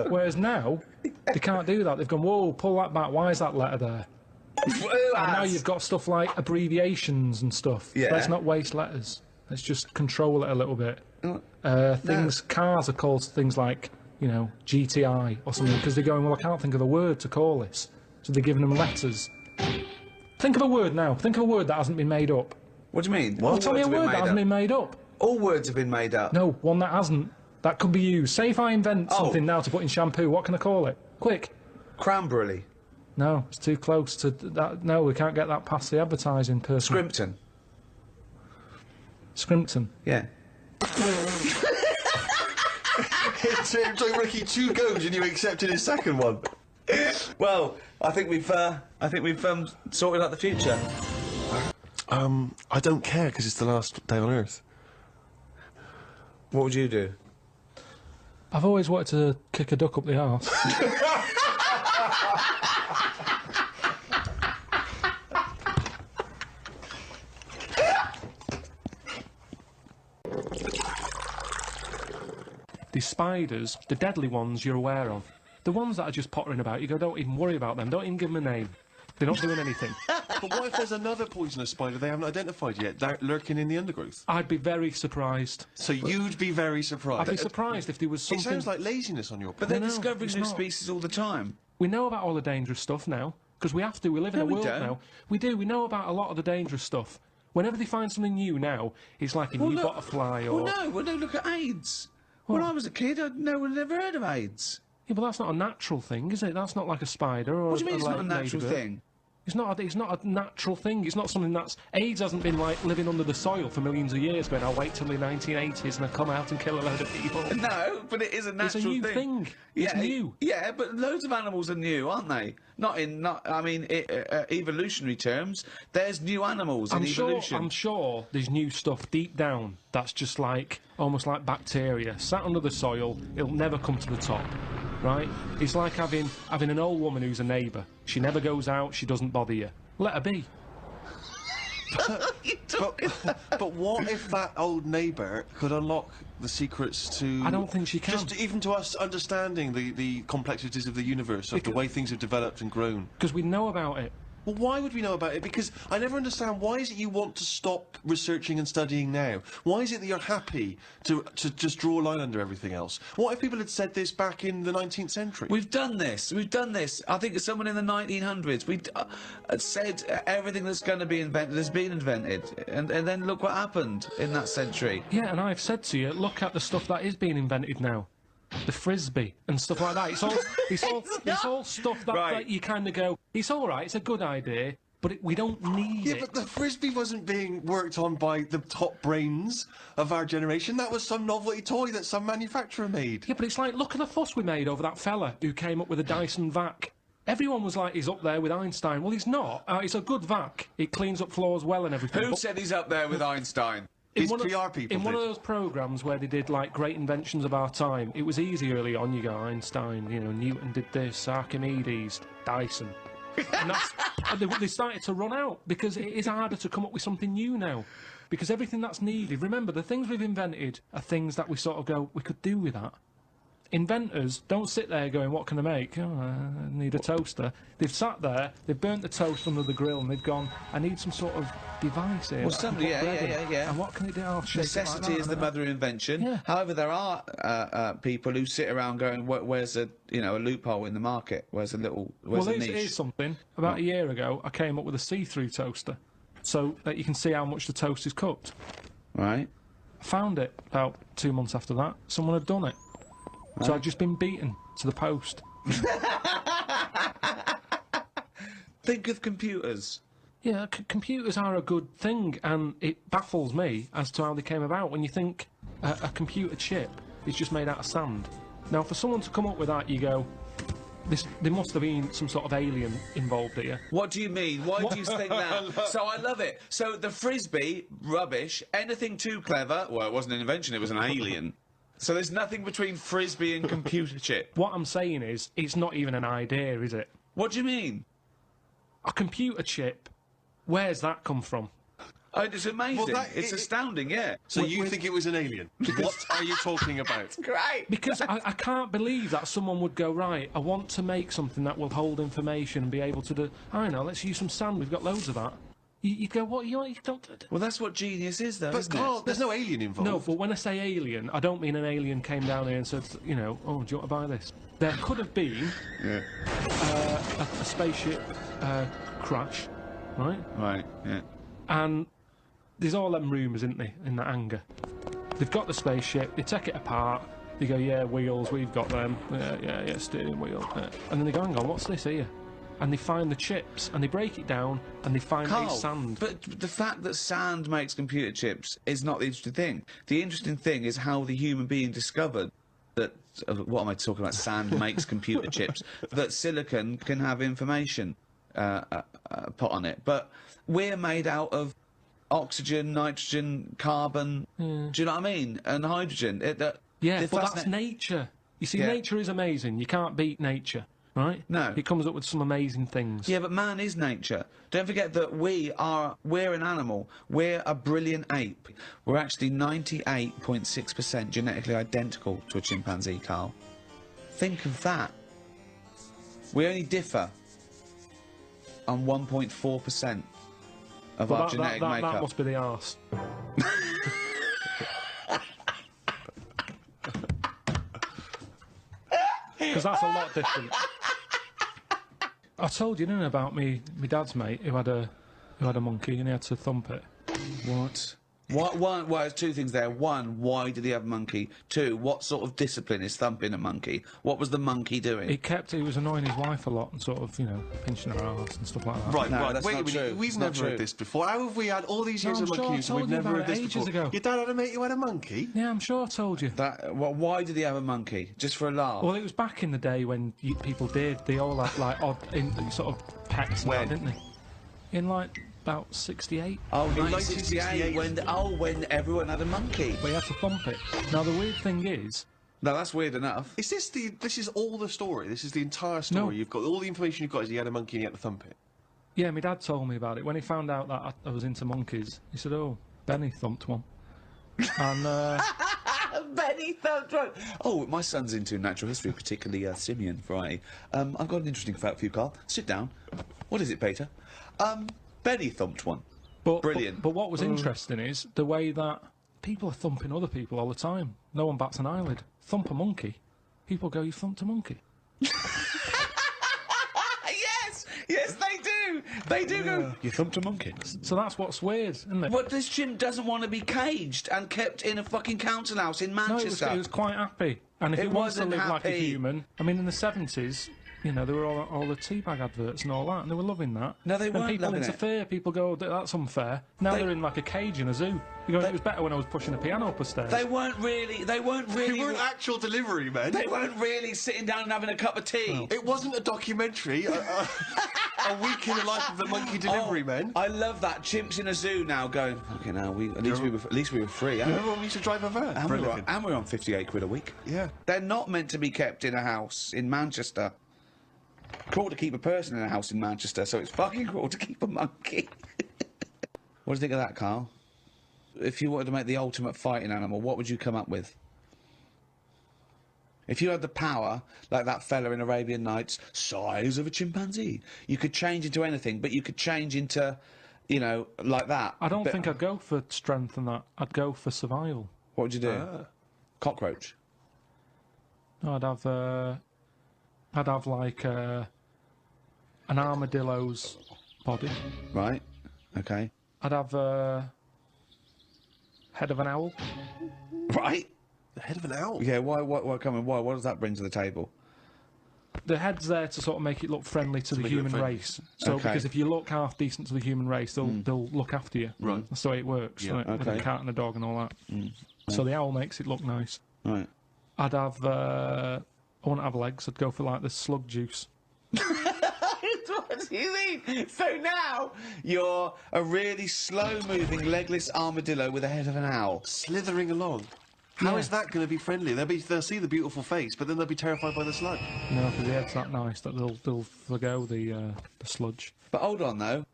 Whereas now, they can't do that. They've gone, whoa, pull that back. Why is that letter there? And now you've got stuff like abbreviations and stuff. Yeah. Let's not waste letters. Let's just control it a little bit. Cars are called things like, you know, GTI or something, because they're going, well, I can't think of a word to call this. So they're giving them letters. Think of a word now. Think of a word that hasn't been made up. What do you mean? Well, tell me a word that hasn't been made up. All words have been made up. No, one that hasn't. That could be used. Say if I invent something now to put in shampoo, what can I call it? Quick. Cranberry. No, it's too close to that. No, we can't get that past the advertising person. Scrimpton. Scrimpton. Yeah. It took Ricky 2 goes and you accepted his second one. Well, I think we've sorted out the future. I don't care because it's the last day on Earth. What would you do? I've always wanted to kick a duck up the arse. These spiders, the deadly ones you're aware of, the ones that are just pottering about, you go, don't even worry about them, don't even give them a name. They're not doing anything. But what if there's another poisonous spider they haven't identified yet, lurking in the undergrowth? I'd be very surprised. So you'd be very surprised? I'd be surprised if there was something... It sounds like laziness on your part. But they're discovering new species all the time. We know about all the dangerous stuff now, because we have to. We live in a world now. We do. We know about a lot of the dangerous stuff. Whenever they find something new now, it's like a new butterfly or... Well, no, look at AIDS. When I was a kid, no one had ever heard of AIDS. Yeah, but that's not a natural thing, is it? That's not like a spider or... What do you mean it's not a natural thing? It's not a natural thing. It's not something that's... AIDS hasn't been, like, living under the soil for millions of years, going, I'll wait till the 1980s and I'll come out and kill a load of people. No, but it is a natural thing. It's a new thing. It's new. Yeah, but loads of animals are new, aren't they? Evolutionary terms, there's new animals in evolution. I'm sure there's new stuff deep down that's just like, almost like bacteria, sat under the soil, it'll never come to the top. Right? It's like having an old woman who's a neighbour. She never goes out, she doesn't bother you. Let her be. But what if that old neighbour could unlock the secrets to... I don't think she can. Just even to us understanding the complexities of the universe, of the way things have developed and grown. Because we know about it. Well, why would we know about it? Because I never understand, why is it you want to stop researching and studying now? Why is it that you're happy to just draw a line under everything else? What if people had said this back in the 19th century? We've done this. I think someone in the 1900s said everything that's going to be invented has been invented. And then look what happened in that century. Yeah, and I've said to you, look at the stuff that is being invented now. The frisbee and stuff like that. It's all stuff that you kind of go, it's all right, it's a good idea, but we don't need it. Yeah, but the frisbee wasn't being worked on by the top brains of our generation. That was some novelty toy that some manufacturer made. Yeah, but it's like, look at the fuss we made over that fella who came up with a Dyson vac. Everyone was like, he's up there with Einstein. Well, he's not. It's a good vac. It cleans up floors well and everything. Who said he's up there with Einstein? In one of those programmes where they did, like, great inventions of our time, it was easy early on. You go, Einstein, you know, Newton did this, Archimedes, Dyson. And they started to run out, because it is harder to come up with something new now. Because everything that's needed, remember, the things we've invented are things that we sort of go, we could do with that. Inventors don't sit there going, what can I make? Oh, I need a toaster. They've sat there, they've burnt the toast under the grill, and they've gone, I need some sort of device here. Well, yeah. And what can it do? Necessity is the mother of invention. Yeah. However, there are people who sit around going, where's a loophole in the market? Where's a niche? Well, here's something. About a year ago, I came up with a see-through toaster, so that you can see how much the toast is cooked. Right. I found it about 2 months after that. Someone had done it. Right. So I'd just been beaten to the post. Think of computers. Yeah, computers are a good thing, and it baffles me as to how they came about. When you think a computer chip is just made out of sand. Now, for someone to come up with that, you go, there must have been some sort of alien involved here. What do you mean? Why do you think that? So I love it. So the frisbee, rubbish. Anything too clever? Well, it wasn't an invention, it was an alien. So there's nothing between frisbee and computer chip. What I'm saying is, it's not even an idea, is it? What do you mean? A computer chip, where's that come from? It's amazing. Well, it's astounding, yeah. So you think it was an alien? What are you talking about? Great. Because I can't believe that someone would go, right, I want to make something that will hold information and be able to do... I know, let's use some sand, we've got loads of that. You go, what, you don't... Well, that's what genius is, though, But isn't Carl, it? there's no alien involved. No, but when I say alien, I don't mean an alien came down here and said, you know, oh, do you want to buy this? There could have been a spaceship crash, right? Right, yeah. And there's all them rumours, isn't there, in that hangar. They've got the spaceship, they take it apart, they go, yeah, wheels, we've got them, yeah, steering wheel. And then they go, hang on, what's this here? And they find the chips, and they break it down, and they find Carl, the sand. but the fact that sand makes computer chips is not the interesting thing. The interesting thing is how the human being discovered that... what am I talking about? Sand makes computer chips. That silicon can have information put on it. But we're made out of oxygen, nitrogen, carbon. Do you know what I mean? And hydrogen. Yeah, but that's nature. You see, nature is amazing. You can't beat nature, right? No. It comes up with some amazing things. Yeah, but man is nature. Don't forget that we're an animal. We're a brilliant ape. We're actually 98.6% genetically identical to a chimpanzee, Carl. Think of that. We only differ on 1.4% of our genetic makeup. That must be the arse. Because that's a lot different. I told you, didn't I, about my dad's mate who had a monkey and he had to thump it. What? Well, there's two things there. One, why did he have a monkey? Two, what sort of discipline is thumping a monkey? What was the monkey doing? He was annoying his wife a lot and sort of, you know, pinching her arse and stuff like that. Right, No, right. that's Wait not a minute. true. We've It's never not true. heard this before. How have we had all these years I'm of sure I monkeys and told we've you never about heard it this ages before? ago. Your dad had a mate who had a monkey? Yeah, I'm sure I told you. Well, why did he have a monkey? Just for a laugh? Well, it was back in the day when people did. They all had, like, odd sort of pets and that, didn't they? In, like, about 68. Oh, In 1968, when everyone had a monkey. We had to thump it. Now, the weird thing is... No, that's weird enough. Is this is all the story? This is the entire story? No. You've got all the information you've got is he had a monkey and he had to thump it. Yeah, my dad told me about it. When he found out that I was into monkeys, he said, oh, Benny thumped one. And, Benny thumped one. Oh, my son's into natural history, particularly simian variety. I've got an interesting fact for you, Carl. Sit down. What is it, Peter? Benny thumped one. Brilliant. But what was interesting is the way that people are thumping other people all the time. No one bats an eyelid. Thump a monkey. People go, you thumped a monkey. Yes, they do. They do go, you thumped a monkey. So that's what's weird, isn't it? But this chimp doesn't want to be caged and kept in a fucking council house in No, Manchester. it was quite happy. And if It it wants to wasn't live like a happy. human... I mean, in the 70s... You know, there were all the teabag adverts and all that, and they were loving that. No, they weren't And people loving it. interfere, people go, oh, that's unfair. Now they're in like a cage in a zoo. You go, it was better when I was pushing a piano up the stairs. They weren't really. They weren't actual delivery men. They weren't really sitting down and having a cup of tea. It wasn't a documentary. A week in the life of the monkey delivery men. I love that. Chimps in a zoo now going, okay, now at least we were free. Remember when we used to drive a van? And we're on 58 quid a week. Yeah. They're not meant to be kept in a house in Manchester. Cruel to keep a person in a house in Manchester, so it's fucking cruel to keep a monkey. What do you think of that, Carl? If you wanted to make the ultimate fighting animal, what would you come up with? If you had the power, like that fella in Arabian Nights, size of a chimpanzee, you could change into anything, but you could change into, you know, like that. I don't think I'd go for strength and that. I'd go for survival. What would you do? Cockroach. No, I'd have like an armadillo's body. Right. Okay. I'd have head of an owl. Right. The head of an owl? Yeah, why, come on, why? What does that bring to the table? The head's there to sort of make it look friendly to the make it look human friendly. race. So, Okay. because if you look half decent to the human race, they'll look after you. Right. That's the way it works, Yeah, right? With okay. a cat and a dog and all that. So the owl makes it look nice. Right. I'd have... I wouldn't have legs. I'd go for, like, the slug juice. What do you mean? So now you're a really slow-moving, legless armadillo with the head of an owl. Slithering along. How is that going to be friendly? They'll see the beautiful face, but then they'll be terrified by the slug. No, because the head's that nice that they'll forgo the sludge. But hold on, though.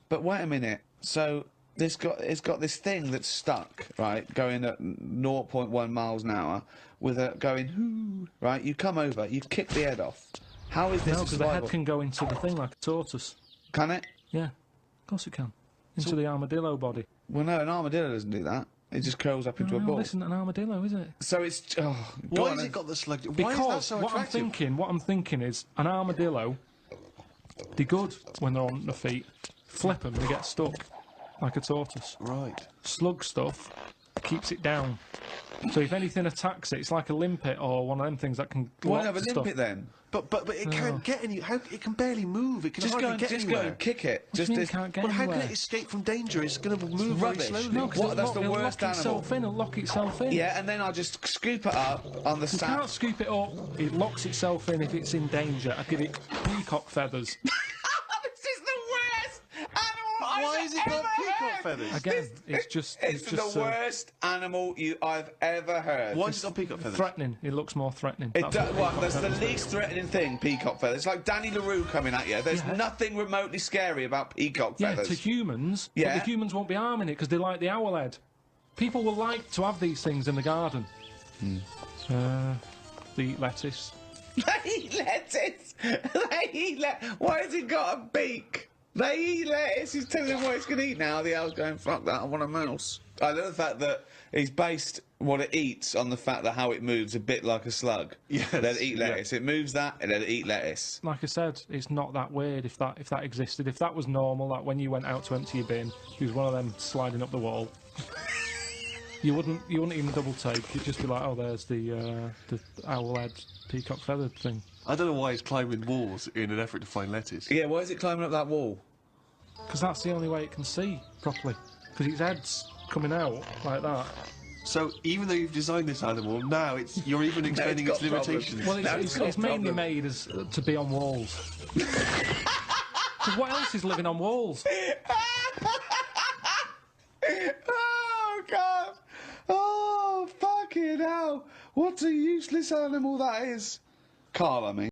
But wait a minute. So it's got this thing that's stuck, right, going at 0.1 miles an hour, with a going hoo, right? You come over, you kick the head off. How is this? No, because the head can go into the thing like a tortoise. Can it? Yeah, of course it can. Into the armadillo body. Well, no, an armadillo doesn't do that. It just curls up into a ball. This isn't an armadillo, is it? So it's. Oh, Why has it got the slug? Why is that so attractive? what I'm thinking is an armadillo. They're good when they're on their feet. Flip them, they get stuck like a tortoise. Right. Slug stuff keeps it down. So if anything attacks it, it's like a limpet or one of them things that can. Why have a limpet then? But it can't get any. How it can barely move. It can Just hardly get anywhere. go and kick it. Just can't get Well, how anywhere. can it escape from danger? It's going to move very Rubbish. slowly. No, because That's the worst animal. It'll lock itself in. Yeah, and then I'll just scoop it up on the You sand. can't scoop it up. It locks itself in if it's in danger. I give it peacock feathers. This is the worst animal Why has it got peacock feathers? Again, it's just the worst animal I've ever heard. Why has it got peacock feathers? threatening. It looks more threatening. That's the feathers least threatening thing, peacock feathers. It's like Danny LaRue coming at you. There's nothing remotely scary about peacock feathers. Yeah, to humans. Yeah. But the humans won't be harming it because they like the owl head. People will like to have these things in the garden. They eat lettuce. They eat lettuce. Why has it got a beak? They eat lettuce. He's telling them what it's going to eat now. The owl's going, fuck that, I want a mouse. I love the fact that he's based what it eats on the fact that how it moves a bit like a slug. Yes, They'll eat lettuce. yeah. It moves that, and they'll eat lettuce. Like I said, it's not that weird if that existed. If that was normal, like when you went out to empty your bin, there was one of them sliding up the wall. You wouldn't even double take. You'd just be like, oh, there's the owl head peacock feathered thing. I don't know why it's climbing walls in an effort to find lettuce. Yeah, why is it climbing up that wall? Because that's the only way it can see properly. Because its head's coming out like that. So even though you've designed this animal, now you're even expanding got its limitations. Well, No, it's mainly made as to be on walls. Because what else is living on walls? Oh, God. Oh, fucking hell. What a useless animal that is. Carl, I mean.